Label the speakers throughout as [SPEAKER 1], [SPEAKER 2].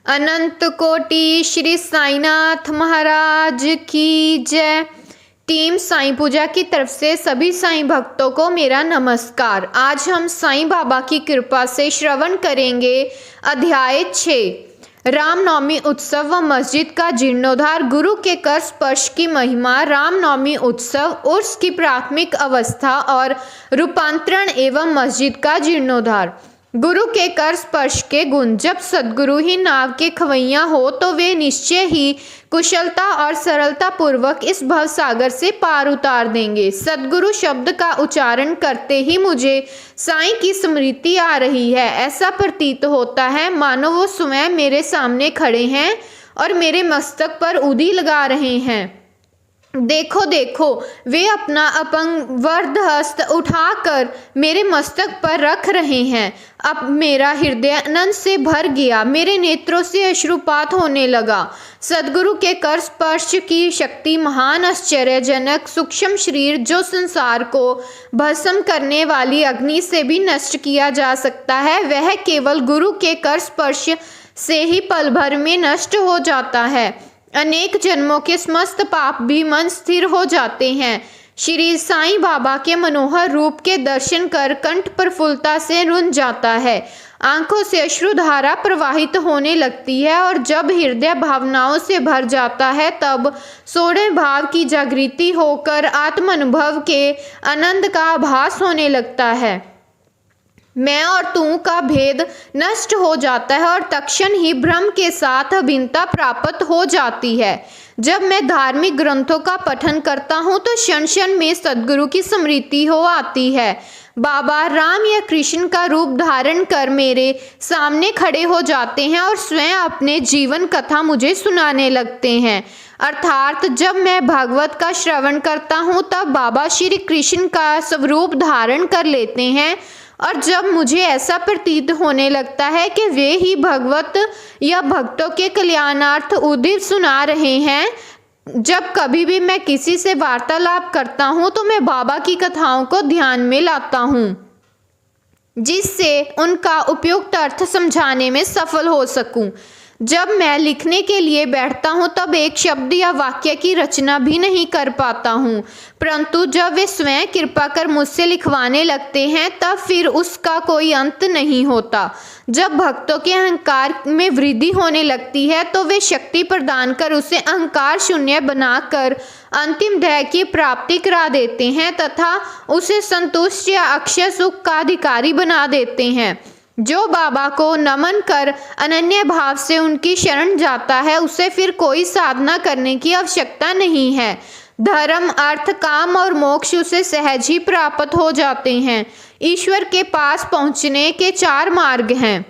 [SPEAKER 1] अनंत कोटि श्री साईनाथ महाराज की जय। टीम साईं पूजा की तरफ से सभी साईं भक्तों को मेरा नमस्कार। आज हम साईं बाबा की कृपा से श्रवण करेंगे अध्याय 6 रामनवमी उत्सव व मस्जिद का जीर्णोद्धार। गुरु के कर स्पर्श की महिमा। रामनवमी उत्सव, उर्स की प्राथमिक अवस्था और रूपांतरण एवं मस्जिद का जीर्णोद्धार। गुरु के कर स्पर्श के गुण। जब सद्गुरु ही नाव के खवैया हो तो वे निश्चय ही कुशलता और सरलता पूर्वक इस भव सागर से पार उतार देंगे। सद्गुरु शब्द का उच्चारण करते ही मुझे साईं की स्मृति आ रही है। ऐसा प्रतीत होता है मानो वो स्वयं मेरे सामने खड़े हैं और मेरे मस्तक पर उदी लगा रहे हैं। देखो देखो, वे अपना अपंगवर्ध हस्त उठाकर मेरे मस्तक पर रख रहे हैं। अब मेरा हृदय आनंद से भर गया, मेरे नेत्रों से अश्रुपात होने लगा। सद्गुरु के कर स्पर्श की शक्ति महान, आश्चर्यजनक, सूक्ष्म शरीर जो संसार को भस्म करने वाली अग्नि से भी नष्ट किया जा सकता है, वह केवल गुरु के कर स्पर्श से ही पल भर में नष्ट हो जाता है। अनेक जन्मों के समस्त पाप भी मन स्थिर हो जाते हैं। श्री साईं बाबा के मनोहर रूप के दर्शन कर कंठ प्रफुल्लता से रुंध जाता है, आंखों से अश्रुधारा प्रवाहित होने लगती है और जब हृदय भावनाओं से भर जाता है तब सोढ़े भाव की जागृति होकर आत्म अनुभव के आनंद का आभास होने लगता है। मैं और तू का भेद नष्ट हो जाता है और तत्क्षण ही ब्रह्म के साथ अभिन्नता प्राप्त हो जाती है। जब मैं धार्मिक ग्रंथों का पठन करता हूँ तो क्षण क्षण में सद्गुरु की स्मृति हो आती है। बाबा राम या कृष्ण का रूप धारण कर मेरे सामने खड़े हो जाते हैं और स्वयं अपने जीवन कथा मुझे सुनाने लगते हैं। अर्थात जब मैं भागवत का श्रवण करता हूँ तब बाबा श्री कृष्ण का स्वरूप धारण कर लेते हैं और जब मुझे ऐसा प्रतीत होने लगता है कि वे ही भगवत या भक्तों के कल्याणार्थ उदित सुना रहे हैं, जब कभी भी मैं किसी से वार्तालाप करता हूँ तो मैं बाबा की कथाओं को ध्यान में लाता हूँ जिससे उनका उपयुक्त अर्थ समझाने में सफल हो सकूं। जब मैं लिखने के लिए बैठता हूँ तब एक शब्द या वाक्य की रचना भी नहीं कर पाता हूँ, परंतु जब वे स्वयं कृपा कर मुझसे लिखवाने लगते हैं तब फिर उसका कोई अंत नहीं होता। जब भक्तों के अहंकार में वृद्धि होने लगती है तो वे शक्ति प्रदान कर उसे अहंकार शून्य बनाकर अंतिम ध्येय की प्राप्ति करा देते हैं तथा उसे संतुष्ट या अक्षय सुख का अधिकारी बना देते हैं। जो बाबा को नमन कर अनन्य भाव से उनकी शरण जाता है उसे फिर कोई साधना करने की आवश्यकता नहीं है। धर्म, अर्थ, काम और मोक्ष उसे सहज ही प्राप्त हो जाते हैं। ईश्वर के पास पहुंचने के 4 मार्ग हैं: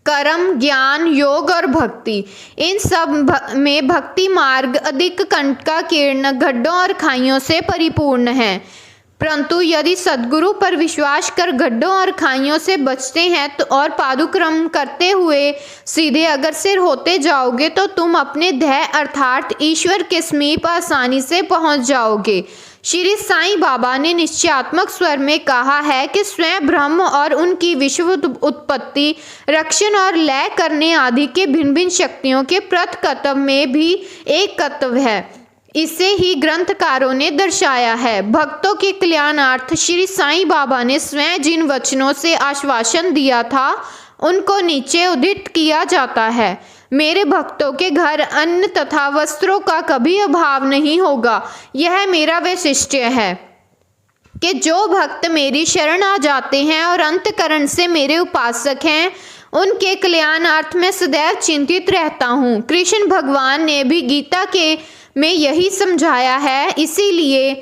[SPEAKER 1] कर्म, ज्ञान, योग और भक्ति। इन सब में भक्ति मार्ग अधिक कंटकाकीर्ण, गड्ढों और खाइयों से परिपूर्ण है, परंतु यदि सद्गुरु पर विश्वास कर गड्ढों और खाइयों से बचते हैं तो और पादुक्रम करते हुए सीधे अग्रसर होते जाओगे तो तुम अपने ध्येय अर्थात ईश्वर के समीप आसानी से पहुंच जाओगे। श्री साईं बाबा ने निश्चयात्मक स्वर में कहा है कि स्वयं ब्रह्म और उनकी विश्व उत्पत्ति, रक्षण और लय करने आदि के भिन्न भिन्न शक्तियों के प्रतकत्व में भी एक तत्व है। इसे ही ग्रंथकारों ने दर्शाया है। भक्तों के कल्याणार्थ श्री साईं बाबा ने स्वयं जिन वचनों से आश्वासन दिया था उनको नीचे उद्धृत किया जाता है। मेरे भक्तों के घर अन्न तथा वस्त्रों का कभी अभाव नहीं होगा। यह मेरा वैशिष्ट्य है कि जो भक्त मेरी शरण आ जाते हैं और अंतकरण से मेरे उपासक हैं उनके कल्याणार्थ में सदैव चिंतित रहता हूँ। कृष्ण भगवान ने भी गीता के में यही समझाया है, इसीलिए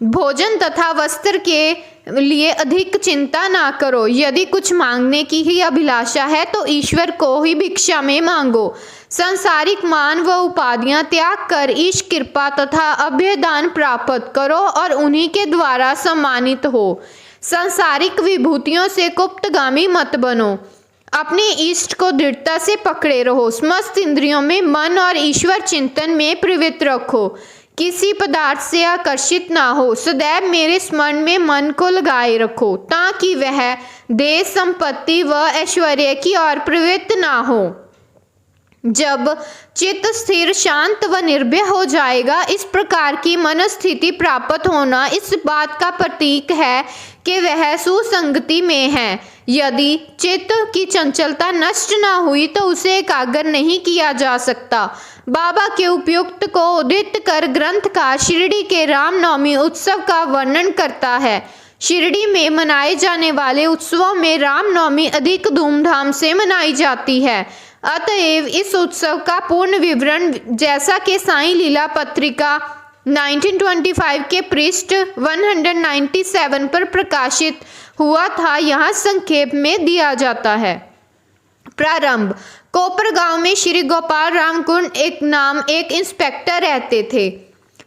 [SPEAKER 1] भोजन तथा वस्त्र के लिए अधिक चिंता ना करो। यदि कुछ मांगने की ही अभिलाषा है तो ईश्वर को ही भिक्षा में मांगो। सांसारिक मान व उपाधियां त्याग कर ईश कृपा तथा अभयदान प्राप्त करो और उन्हीं के द्वारा सम्मानित हो। सांसारिक विभूतियों से गुप्तगामी मत बनो। अपने इष्ट को दृढ़ता से पकड़े रहो। समस्त इंद्रियों में मन और ईश्वर चिंतन में प्रवृत्त रखो। किसी पदार्थ से आकर्षित ना हो। सदैव मेरे स्मरण में मन को लगाए रखो ताकि वह देश, संपत्ति व ऐश्वर्य की ओर प्रवृत्त ना हो। जब चित्त स्थिर, शांत व निर्भय हो जाएगा, इस प्रकार की मनस्थिति प्राप्त होना इस बात का प्रतीक है कि वह सुसंगति में है। यदि चित्त की चंचलता नष्ट न हुई तो उसे एकाग्र नहीं किया जा सकता। बाबा के उपयुक्त को उद्धृत कर ग्रंथकार शिरडी के रामनवमी उत्सव का वर्णन करता है। शिरडी में मनाए जाने वाले उत्सवों में रामनवमी अधिक धूमधाम से मनाई जाती है। अतएव इस उत्सव का पूर्ण विवरण जैसा कि साईं लीला पत्रिका 1925 के पृष्ठ 197 पर प्रकाशित हुआ था, यहाँ संक्षेप में दिया जाता है। प्रारंभ। कोपरगांव में श्री गोपाल राम कुंड एक इंस्पेक्टर रहते थे।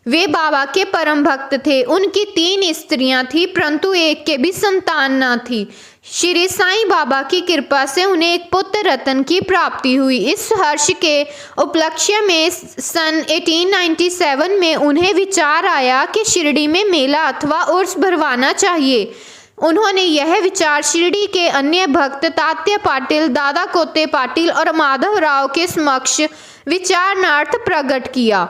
[SPEAKER 1] वे बाबा के परम भक्त थे। उनकी 3 स्त्रियां थी, परंतु एक के भी संतान न थी। श्री साईं बाबा की कृपा से उन्हें एक पुत्र रत्न की प्राप्ति हुई। इस हर्ष के उपलक्ष्य में सन 1897 में उन्हें विचार आया कि शिरडी में मेला अथवा उर्स भरवाना चाहिए। उन्होंने यह विचार शिरडी के अन्य भक्त तात्या पाटिल, दादा कोते पाटिल और माधवराव के समक्ष विचारणार्थ प्रकट किया।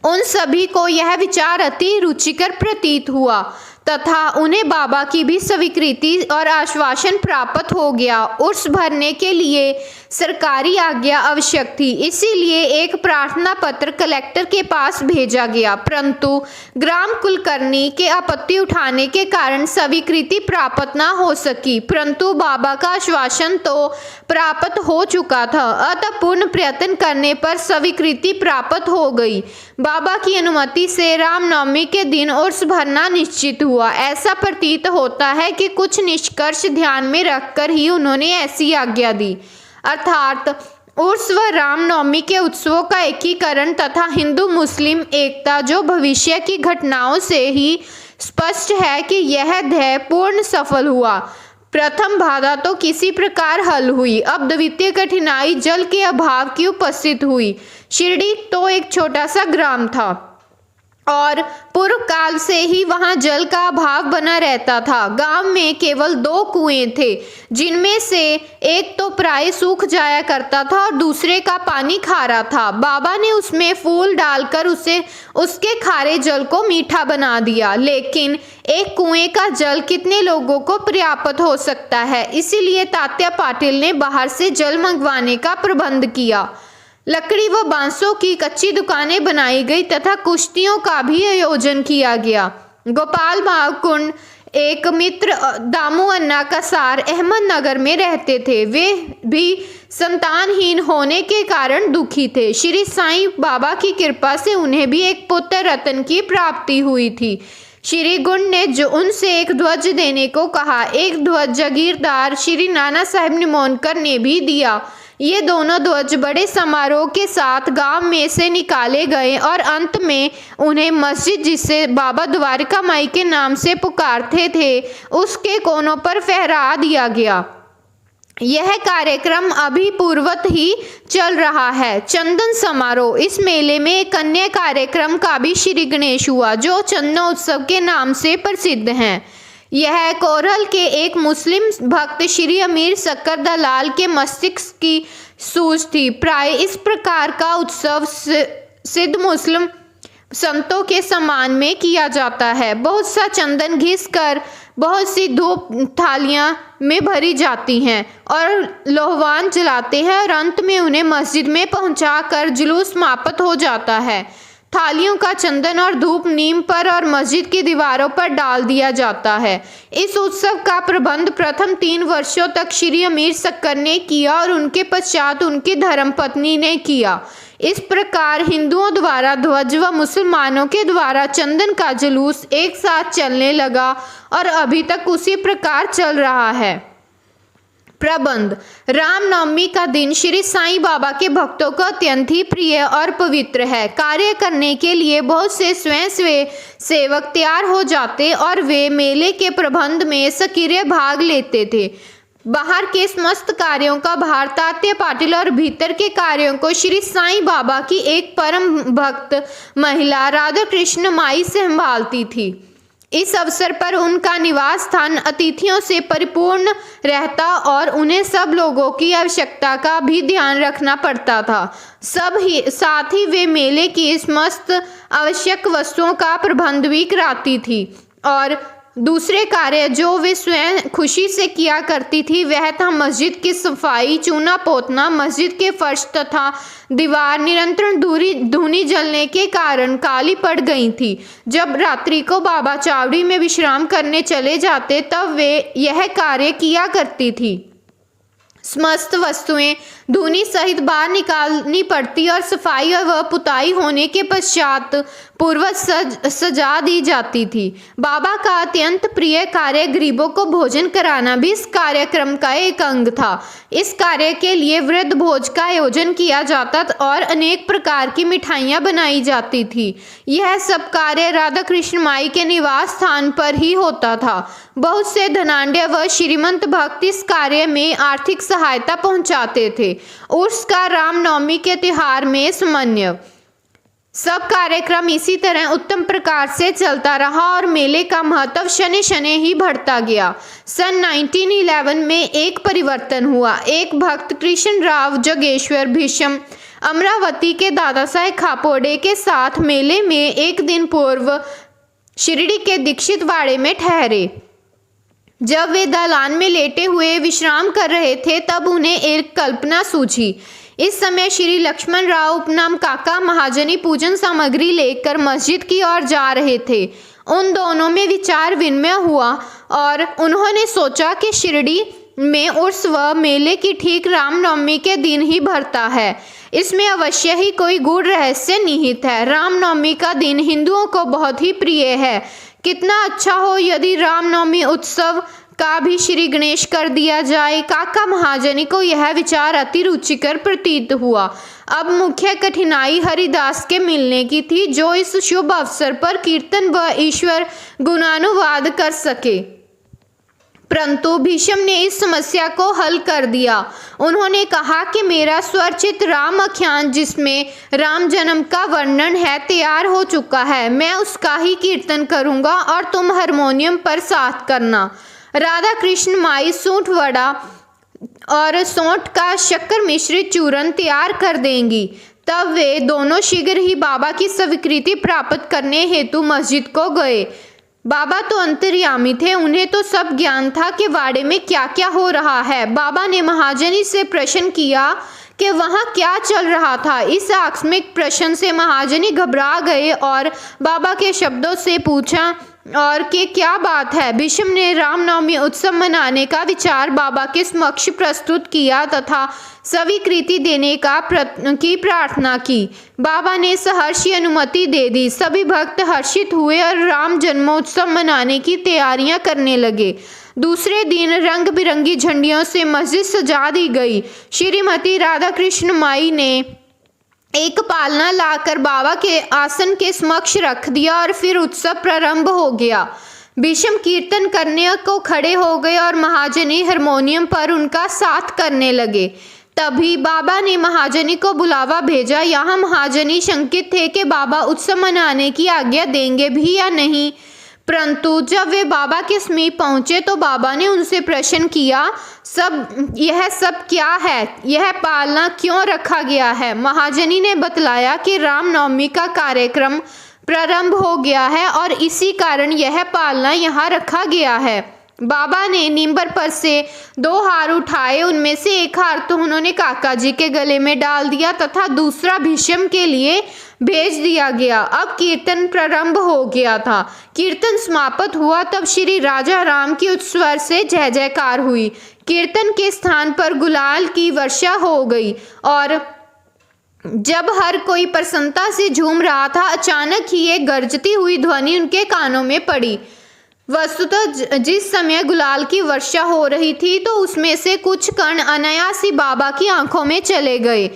[SPEAKER 1] उन सभी को यह विचार अति रुचिकर प्रतीत हुआ तथा उन्हें बाबा की भी स्वीकृति और आश्वासन प्राप्त हो गया। उर्स भरने के लिए सरकारी आज्ञा आवश्यक थी, इसीलिए एक प्रार्थना पत्र कलेक्टर के पास भेजा गया, परंतु ग्राम कुलकर्णी के आपत्ति उठाने के कारण स्वीकृति प्राप्त न हो सकी। परंतु बाबा का आश्वासन तो प्राप्त हो चुका था, अतः पूर्ण प्रयत्न करने पर स्वीकृति प्राप्त हो गई। बाबा की अनुमति से रामनवमी के दिन उर्स भरना निश्चित हुआ। ऐसा प्रतीत होता है कि कुछ निष्कर्ष ध्यान में रखकर ही उन्होंने ऐसी आज्ञा दी, अर्थात उर्स व रामनवमी के उत्सवों का एकीकरण तथा हिंदू मुस्लिम एकता, जो भविष्य की घटनाओं से ही स्पष्ट है कि यह ध्येय पूर्ण सफल हुआ। प्रथम बाधा तो किसी प्रकार हल हुई। अब द्वितीय कठिनाई जल के अभाव की उपस्थित हुई। शिरडी तो एक छोटा सा ग्राम था और पूर्व काल से ही वहां जल का अभाव बना रहता था। गांव में केवल 2 कुएं थे, जिनमें से एक तो प्राय सूख जाया करता था और दूसरे का पानी खारा था। बाबा ने उसमें फूल डालकर उसके खारे जल को मीठा बना दिया, लेकिन एक कुएं का जल कितने लोगों को पर्याप्त हो सकता है। इसीलिए तात्या पाटिल ने बाहर से जल मंगवाने का प्रबंध किया। लकड़ी व बांसों की कच्ची दुकानें बनाई गई तथा कुश्तियों का भी आयोजन किया गया। गोपाल कुंड एक मित्र दामू अन्ना कसार अहमदनगर में रहते थे। वे भी संतानहीन होने के कारण दुखी थे। श्री साईं बाबा की कृपा से उन्हें भी एक पुत्र रत्न की प्राप्ति हुई थी। श्री गुंड ने जो उनसे एक ध्वज देने को कहा। एक ध्वज जागीरदार श्री नाना साहब निमोनकर ने भी दिया। ये दोनों ध्वज बड़े समारोह के साथ गांव में से निकाले गए और अंत में उन्हें मस्जिद, जिसे बाबा द्वारका माई के नाम से पुकारते थे, उसके कोनों पर फहरा दिया गया। यह कार्यक्रम अभी पूर्वत ही चल रहा है। चंदन समारोह। इस मेले में एक अन्य कार्यक्रम का भी श्री गणेश हुआ, जो चंदनोत्सव के नाम से प्रसिद्ध हैं। यह कोरहल के एक मुस्लिम भक्त श्री अमीर शक्कर दलाल के मस्तिष्क की सूझ थी। प्राय इस प्रकार का उत्सव सिद्ध मुस्लिम संतों के सम्मान में किया जाता है। बहुत सा चंदन घिस कर बहुत सी धूप थालियां में भरी जाती हैं और लोहवान जलाते हैं और अंत में उन्हें मस्जिद में पहुंचाकर जुलूस समाप्त हो जाता है। थालियों का चंदन और धूप नीम पर और मस्जिद की दीवारों पर डाल दिया जाता है। इस उत्सव का प्रबंध प्रथम 3 वर्षों तक श्री अमीर शक्कर ने किया और उनके पश्चात उनकी धर्मपत्नी ने किया। इस प्रकार हिंदुओं द्वारा ध्वज व मुसलमानों के द्वारा चंदन का जुलूस एक साथ चलने लगा और अभी तक उसी प्रकार चल रहा है। प्रबंध। रामनवमी का दिन श्री साईं बाबा के भक्तों को अत्यंत ही प्रिय और पवित्र है। कार्य करने के लिए बहुत से स्वयं सेवक तैयार हो जाते और वे मेले के प्रबंध में सक्रिय भाग लेते थे। बाहर के समस्त कार्यों का भार तात्या पाटिल और भीतर के कार्यों को श्री साईं बाबा की एक परम भक्त महिला राधा कृष्ण माई संभालती थी। इस अवसर पर उनका निवास स्थान अतिथियों से परिपूर्ण रहता और उन्हें सब लोगों की आवश्यकता का भी ध्यान रखना पड़ता था। साथ ही वे मेले की समस्त आवश्यक वस्तुओं का प्रबंध भी कराती थी और दूसरे कार्य जो वे स्वयं खुशी से किया करती थी वह था मस्जिद की सफाई, चूना पोतना। मस्जिद के फर्श तथा दीवार निरंतर धूनी जलने के कारण काली पड़ गई थी। जब रात्रि को बाबा चावड़ी में विश्राम करने चले जाते तब वे यह कार्य किया करती थी। समस्त वस्तुएं धूनी सहित बाहर निकालनी पड़ती और सफाई व पुताई होने के पश्चात पूर्वज सजा दी जाती थी। बाबा का अत्यंत प्रिय कार्य गरीबों को भोजन कराना भी इस कार्यक्रम का एक अंग था। इस कार्य के लिए वृद्ध भोज का आयोजन किया जाता और अनेक प्रकार की मिठाइयाँ बनाई जाती थी। यह सब कार्य राधा कृष्ण माई के निवास स्थान पर ही होता था। बहुत से धनाढ्य व श्रीमंत भक्त इस कार्य में आर्थिक सहायता पहुंचाते थे। उर्स का रामनवमी के त्योहार में समन्वय सब कार्यक्रम इसी तरह उत्तम प्रकार से चलता रहा और मेले का महत्व शनि शनि ही बढ़ता गया। सन 1911 में एक परिवर्तन हुआ। एक भक्त कृष्ण राव जगेश्वर भीष्म अमरावती के दादा साहेब खापोड़े के साथ मेले में एक दिन पूर्व शिरडी के दीक्षित वाड़े में ठहरे। जब वे दालान में लेटे हुए विश्राम कर रहे थे तब उन्हें एक कल्पना सूझी। इस समय श्री लक्ष्मण राव उपनाम काका महाजनी पूजन सामग्री लेकर मस्जिद की ओर जा रहे थे। उन दोनों में विचार विनिमय हुआ और उन्होंने सोचा कि शिरडी में उर्स व मेले की ठीक रामनवमी के दिन ही भरता है। इसमें अवश्य ही कोई गूढ़ रहस्य निहित है। रामनवमी का दिन हिंदुओं को बहुत ही प्रिय है। कितना अच्छा हो यदि रामनवमी उत्सव का भी श्री गणेश कर दिया जाए। काका महाजनी को यह विचार अति रुचिकर प्रतीत हुआ। अब मुख्य कठिनाई हरिदास के मिलने की थी जो इस शुभ अवसर पर कीर्तन व ईश्वर गुणानुवाद कर सके। परंतु भीष्म ने इस समस्या को हल कर दिया। उन्होंने कहा कि मेरा स्वरचित राम आख्यान जिसमें राम जन्म का वर्णन है तैयार हो चुका है। मैं उसका ही कीर्तन करूंगा और तुम हारमोनियम पर साथ करना। राधा कृष्ण माई सूंठ वड़ा और सौंठ का शक्कर मिश्रित चूर्ण तैयार कर देंगी। तब वे दोनों शीघ्र ही बाबा की स्वीकृति प्राप्त करने हेतु मस्जिद को गए। बाबा तो अंतर्यामी थे, उन्हें तो सब ज्ञान था कि वाड़े में क्या क्या हो रहा है। बाबा ने महाजनी से प्रश्न किया कि वहाँ क्या चल रहा था। इस आकस्मिक प्रश्न से महाजनी घबरा गए और बाबा के शब्दों से पूछा और कि क्या बात है। भीष्म ने रामनवमी उत्सव मनाने का विचार बाबा के समक्ष प्रस्तुत किया तथा स्वीकृति देने की प्रार्थना की। बाबा ने सहर्षी अनुमति दे दी। सभी भक्त हर्षित हुए और राम जन्मोत्सव मनाने की तैयारियां करने लगे। दूसरे दिन रंग बिरंगी झंडियों से मस्जिद सजा दी गई। श्रीमती राधा कृष्ण माई ने एक पालना लाकर बाबा के आसन के समक्ष रख दिया और फिर उत्सव प्रारंभ हो गया। भीष्म कीर्तन करने को खड़े हो गए और महाजनी हारमोनियम पर उनका साथ करने लगे। तभी बाबा ने महाजनी को बुलावा भेजा। यहाँ महाजनी शंकित थे कि बाबा उत्सव मनाने की आज्ञा देंगे भी या नहीं। परंतु जब वे बाबा के समीप पहुंचे तो बाबा ने उनसे प्रश्न किया, यह सब क्या है? यह पालना क्यों रखा गया है? महाजनी ने बतलाया कि रामनवमी का कार्यक्रम प्रारंभ हो गया है और इसी कारण यह पालना यहाँ रखा गया है। बाबा ने नींबर पर से 2 हार उठाए। उनमें से एक हार तो उन्होंने काका जी के गले में डाल दिया तथा दूसरा भीष्म के लिए भेज दिया गया। अब कीर्तन प्रारंभ हो गया था। कीर्तन समाप्त हुआ तब श्री राजा राम की उच्च स्वर से जय जयकार हुई। कीर्तन के स्थान पर गुलाल की वर्षा हो गई और जब हर कोई प्रसन्नता से झूम रहा था अचानक ही एक गरजती हुई ध्वनि उनके कानों में पड़ी। वस्तुतः जिस समय गुलाल की वर्षा हो रही थी तो उसमें से कुछ कण अनायास ही बाबा की आंखों में चले गए।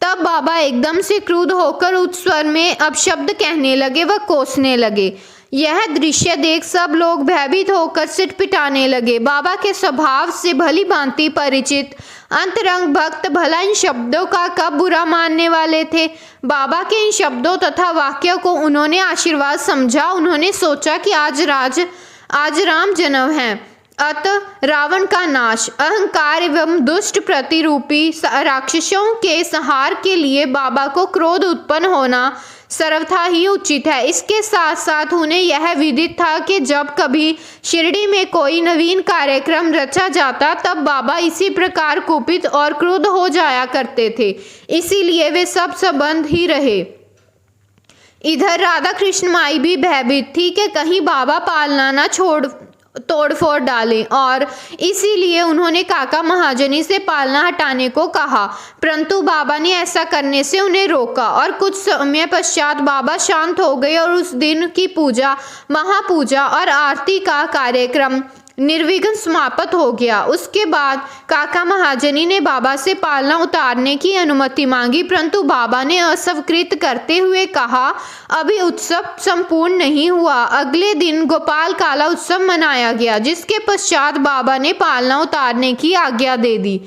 [SPEAKER 1] तब बाबा एकदम से क्रुद्ध होकर उच्च स्वर में अपशब्द कहने लगे व कोसने लगे। यह दृश्य देख सब लोग भयभीत होकर सिटपिटाने लगे। बाबा के स्वभाव से भली भांति परिचित अंतरंग भक्त भला इन शब्दों का कब बुरा मानने वाले थे। बाबा के इन शब्दों तथा वाक्यों को उन्होंने आशीर्वाद समझा। उन्होंने सोचा कि आज राम जन्म है। अतः रावण का नाश, अहंकार एवं दुष्ट प्रतिरूपी राक्षसों के संहार के लिए बाबा को क्रोध उत्पन्न होना सर्वथा ही उचित है। इसके साथ साथ उन्हें यह विदित था कि जब कभी शिरडी में कोई नवीन कार्यक्रम रचा जाता तब बाबा इसी प्रकार कुपित और क्रुद्ध हो जाया करते थे। इसीलिए वे सब संबंध ही रहे। इधर राधा कृष्ण माई भी भयभीत थी कि कहीं बाबा पालना न तोड़फोड़ डालें और इसीलिए उन्होंने काका महाजनी से पालना हटाने को कहा, परंतु बाबा ने ऐसा करने से उन्हें रोका और कुछ समय पश्चात बाबा शांत हो गए और उस दिन की पूजा, महापूजा और आरती का कार्यक्रम निर्विघ्न समाप्त हो गया। उसके बाद काका महाजनी ने बाबा से पालना उतारने की अनुमति मांगी, परंतु बाबा ने अस्वीकृत करते हुए कहा, अभी उत्सव संपूर्ण नहीं हुआ। अगले दिन गोपाल काला उत्सव मनाया गया, जिसके पश्चात बाबा ने पालना उतारने की आज्ञा दे दी।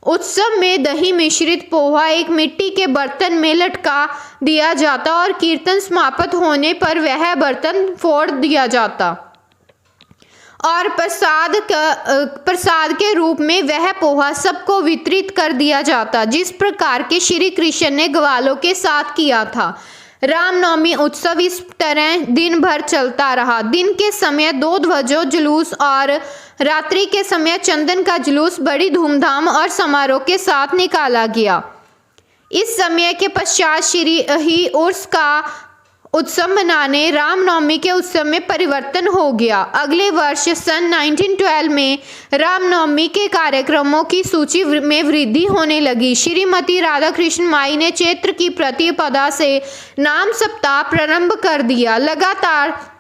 [SPEAKER 1] उत्सव में दही मिश्रित पोहा एक मिट्टी के बर्तन में लटका दिया जाता और कीर्तन समाप्त होने पर वह बर्तन फोड़ दिया जाता और प्रसाद के रूप में वह पोहा सबको वितरित कर दिया जाता, जिस प्रकार के श्री कृष्ण ने ग्वालों के साथ किया था। रामनवमी उत्सव इस तरह दिन भर चलता रहा। दिन के समय 2 ध्वजों जुलूस और रात्रि के समय चंदन का जुलूस बड़ी धूमधाम और समारोह के साथ निकाला गया। इस समय के पश्चात श्री ही उर्स का उत्सव मनाने रामनवमी के उत्सव में परिवर्तन हो गया। अगले वर्ष सन 1912 में रामनवमी के कार्यक्रमों की सूची में वृद्धि होने लगी। श्रीमती राधा कृष्ण माई ने चैत्र की प्रतिपदा से नाम सप्ताह प्रारंभ कर दिया। लगातार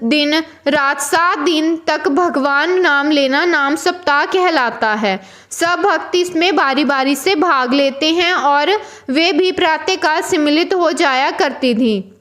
[SPEAKER 1] दिन रात 7 दिन तक भगवान नाम लेना नाम सप्ताह कहलाता है। सब भक्त इसमें बारी बारी से भाग लेते हैं और वे भी प्रातःकाल सम्मिलित हो जाया करती थी।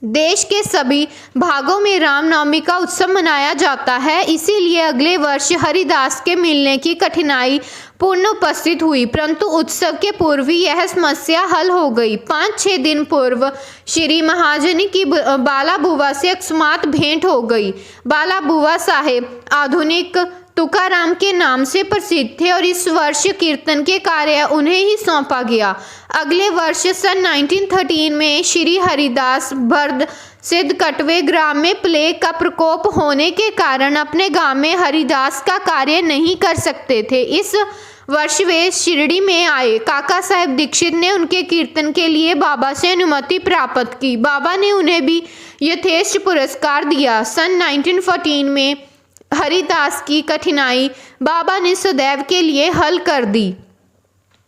[SPEAKER 1] देश के सभी भागों में रामनवमी का उत्सव मनाया जाता है, इसीलिए अगले वर्ष हरिदास के मिलने की कठिनाई पूर्ण उपस्थित हुई, परंतु उत्सव के पूर्व ही यह समस्या हल हो गई। 5-6 दिन पूर्व श्री महाजनी की बाला बुआ से अकस्मात भेंट हो गई। बाला बुआ साहेब आधुनिक तुकाराम के नाम से प्रसिद्ध थे और इस वर्ष कीर्तन के कार्य उन्हें ही सौंपा गया। अगले वर्ष सन 1913 में श्री हरिदास भर्द सिद्ध कटवे ग्राम में प्लेग का प्रकोप होने के कारण अपने गांव में हरिदास का कार्य नहीं कर सकते थे। इस वर्ष वे शिरडी में आए। काका साहेब दीक्षित ने उनके कीर्तन के लिए बाबा से अनुमति प्राप्त की। बाबा ने उन्हें भी यथेष्ट पुरस्कार दिया। सन 1914 में हरिदास की कठिनाई बाबा ने सदैव के लिए हल कर दी।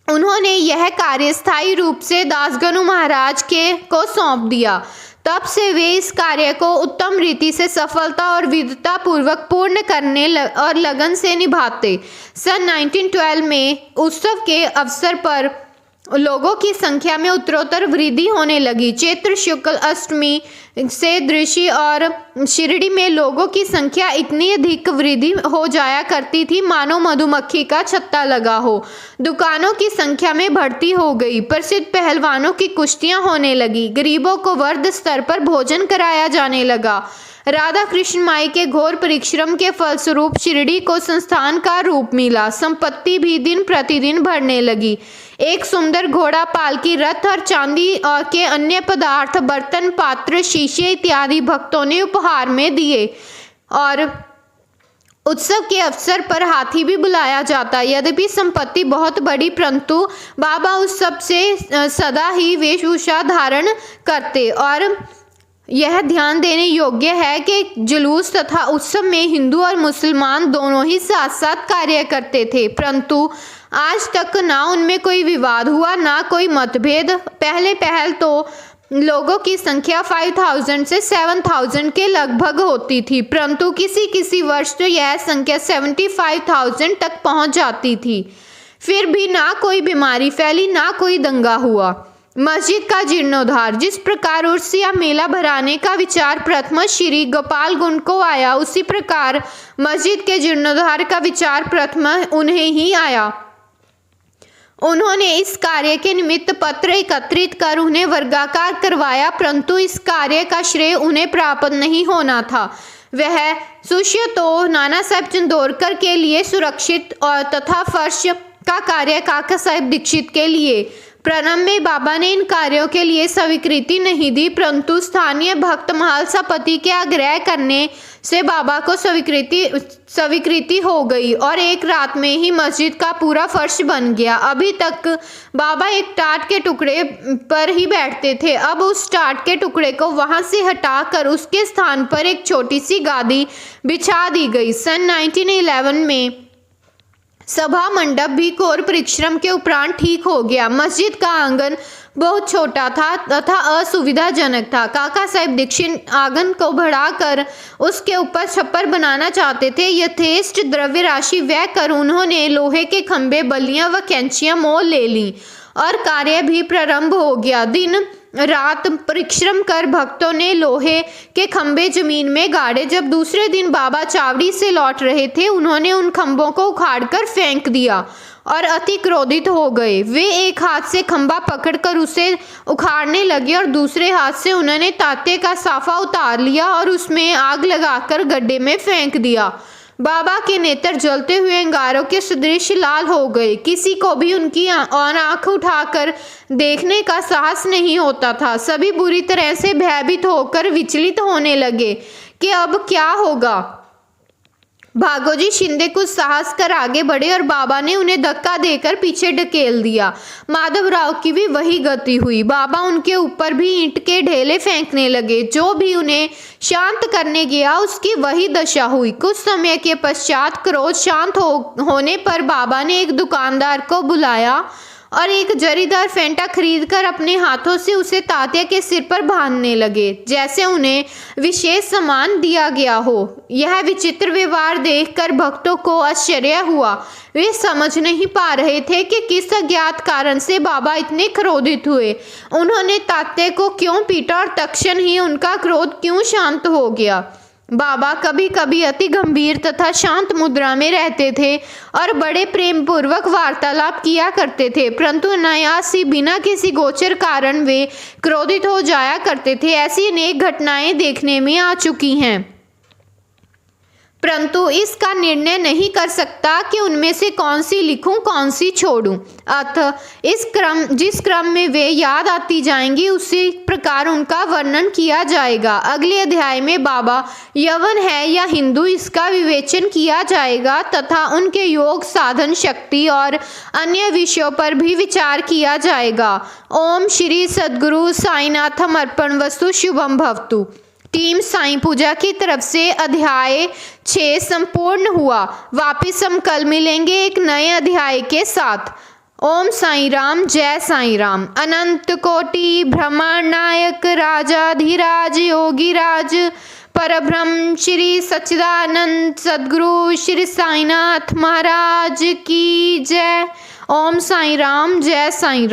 [SPEAKER 1] उन्होंने यह कार्य स्थायी रूप से दासगनु महाराज को सौंप दिया। तब से वे इस कार्य को उत्तम रीति से सफलता और विद्वता पूर्वक पूर्ण करने और लगन से निभाते। सन 1912 में उत्सव के अवसर पर लोगों की संख्या में उत्तरोत्तर वृद्धि होने लगी। चैत्र शुक्ल अष्टमी से दृषि और शिरडी में लोगों की संख्या इतनी अधिक वृद्धि हो जाया करती थी मानो मधुमक्खी का छत्ता लगा हो। दुकानों की संख्या में बढ़ती हो गई। प्रसिद्ध पहलवानों की कुश्तियां होने लगी। गरीबों को वर्ग स्तर पर भोजन कराया जाने लगा। राधा कृष्ण माई के घोर परिश्रम के फलस्वरूप शिरडी को संस्थान का रूप मिला। संपत्ति भी दिन प्रतिदिन बढ़ने लगी। एक सुंदर घोड़ा, पालकी, रथ और चांदी और के अन्य पदार्थ, बर्तन, पात्र, शीशे इत्यादि भक्तों ने उपहार में दिए और उत्सव के अवसर पर हाथी भी बुलाया जाता। यद्यपि संपत्ति बहुत बड़ी, परंतु बाबा उस सब से सदा ही वेशभूषा धारण करते। और यह ध्यान देने योग्य है कि जुलूस तथा उत्सव में हिंदू और मुसलमान दोनों ही साथ साथ कार्य करते थे, परंतु आज तक ना उनमें कोई विवाद हुआ ना कोई मतभेद। पहल तो लोगों की संख्या 5000 से 7000 के लगभग होती थी, परंतु किसी वर्ष तो यह संख्या 75,000 तक पहुंच जाती थी। फिर भी ना कोई बीमारी फैली ना कोई दंगा हुआ। मस्जिद का जीर्णोद्धार। जिस प्रकार उर्स या मेला भराने का विचार प्रथम श्री गोपाल गुंड को आया, उसी प्रकार मस्जिद के जीर्णोद्धार का विचार प्रथम उन्हें ही आया। उन्होंने इस कार्य के निमित्त पत्र एकत्रित कर उन्हें वर्गाकार करवाया, परंतु इस कार्य का श्रेय उन्हें प्राप्त नहीं होना था। वह सुश्य तो नाना साहब चंदोरकर के लिए सुरक्षित और तथा फर्श का कार्य काका साहब दीक्षित के लिए। प्रारंभ में बाबा ने इन कार्यों के लिए स्वीकृति नहीं दी, परंतु स्थानीय भक्त महालसा पति के आग्रह करने से बाबा को स्वीकृति हो गई और एक रात में ही मस्जिद का पूरा फर्श बन गया। अभी तक बाबा एक टाट के टुकड़े पर ही बैठते थे, अब उस टाट के टुकड़े को वहां से हटाकर उसके स्थान पर एक छोटी सी गादी बिछा दी गई। सन 1911 में सभा मंडप भी घोर परिश्रम के उपरांत ठीक हो गया। मस्जिद का आंगन बहुत छोटा था तथा असुविधाजनक था। काका साहब दीक्षित आंगन को बढ़ाकर उसके ऊपर छप्पर बनाना चाहते थे। यथेष्ट द्रव्य राशि व्यय कर उन्होंने लोहे के खंभे, बल्लियां व कैंचियां मोल ले ली और कार्य भी प्रारंभ हो गया। दिन रात परिश्रम कर भक्तों ने लोहे के खंभे जमीन में गाड़े। जब दूसरे दिन बाबा चावड़ी से लौट रहे थे, उन्होंने उन खंभों को उखाड़कर फेंक दिया और अति क्रोधित हो गए। वे एक हाथ से खंभा पकड़कर उसे उखाड़ने लगे और दूसरे हाथ से उन्होंने तांते का साफा उतार लिया और उसमें आग लगाकर गड्ढे में फेंक दिया। बाबा के नेत्र जलते हुए अंगारों के सदृश लाल हो गए। किसी को भी उनकी आंख उठाकर देखने का साहस नहीं होता था। सभी बुरी तरह से भयभीत होकर विचलित होने लगे कि अब क्या होगा। भागोजी शिंदे कुछ साहस कर आगे बढ़े और बाबा ने उन्हें धक्का देकर पीछे ढकेल दिया। माधवराव की भी वही गति हुई। बाबा उनके ऊपर भी ईंट के ढेले फेंकने लगे। जो भी उन्हें शांत करने गया उसकी वही दशा हुई। कुछ समय के पश्चात क्रोध शांत होने पर बाबा ने एक दुकानदार को बुलाया और एक जरीदार फेंटा खरीदकर अपने हाथों से उसे तात्या के सिर पर बांधने लगे, जैसे उन्हें विशेष सम्मान दिया गया हो। यह विचित्र व्यवहार देखकर भक्तों को आश्चर्य हुआ। वे समझ नहीं पा रहे थे कि किस अज्ञात कारण से बाबा इतने क्रोधित हुए। उन्होंने तात्या को क्यों पीटा और तत्क्षण ही उनका क्रोध क्यों शांत हो गया। बाबा कभी कभी अति गंभीर तथा शांत मुद्रा में रहते थे और बड़े प्रेम पूर्वक वार्तालाप किया करते थे, परंतु अनायास ही बिना किसी गोचर कारण वे क्रोधित हो जाया करते थे। ऐसी अनेक घटनाएं देखने में आ चुकी हैं, परंतु इसका निर्णय नहीं कर सकता कि उनमें से कौन सी लिखूं कौन सी छोड़ूं। अतः जिस क्रम में वे याद आती जाएंगी उसी प्रकार उनका वर्णन किया जाएगा। अगले अध्याय में बाबा यवन है या हिंदू, इसका विवेचन किया जाएगा तथा उनके योग, साधन शक्ति और अन्य विषयों पर भी विचार किया जाएगा। ओम श्री सद्गुरु साईनाथम अर्पणमस्तु। शुभम भवतु। टीम साईं पूजा की तरफ से अध्याय 6 संपूर्ण हुआ। वापिस हम कल मिलेंगे एक नए अध्याय के साथ। ओम साईं राम, जय साईं राम। अनंत कोटि ब्रह्मांड नायक राजाधिराज योगीराज परब्रह्म श्री सच्चिदानंद सद्गुरु श्री साईनाथ महाराज की जय। ओम साईं राम, जय साईं राम।